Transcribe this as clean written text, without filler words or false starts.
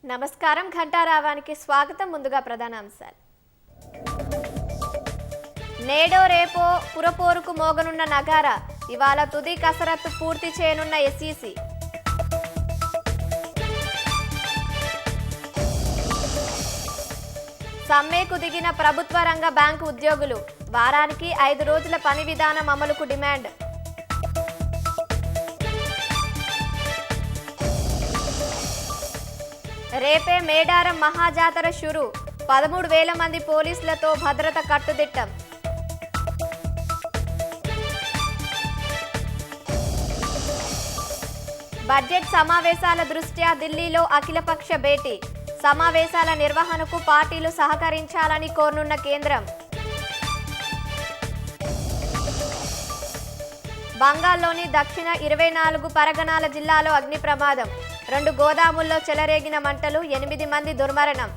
నమస్కారం ఘంటారావానికి స్వాగతం. ముందుగా ప్రధానాంశాలు. నేడో రేపో పురపోరుకు మోగనున్న నగారా, ఇవాళ తుది కసరత్తు పూర్తి చేయనున్న ఎస్ఈసి. సమ్మెకు దిగిన ప్రభుత్వ రంగ బ్యాంకు ఉద్యోగులు, వారానికి 5 రోజుల పని విధానం అమలుకు డిమాండ్. రేపే మేడారం మహాజాతర షురు, 13,000 మంది పోలీసులతో భద్రత కట్టుదిట్టం. బడ్జెట్ సమావేశాల దృష్ట్యా ఢిల్లీలో అఖిలపక్ష భేటీ, సమావేశాల నిర్వహణకు పార్టీలు సహకరించాలని కోరనున్న కేంద్రం. బంగాల్లోని దక్షిణ 24 పరగణాల జిల్లాలో అగ్ని ప్రమాదం, 2 గోదాముల్లో చెలరేగిన మంటలు, 8 మంది దుర్మరణం.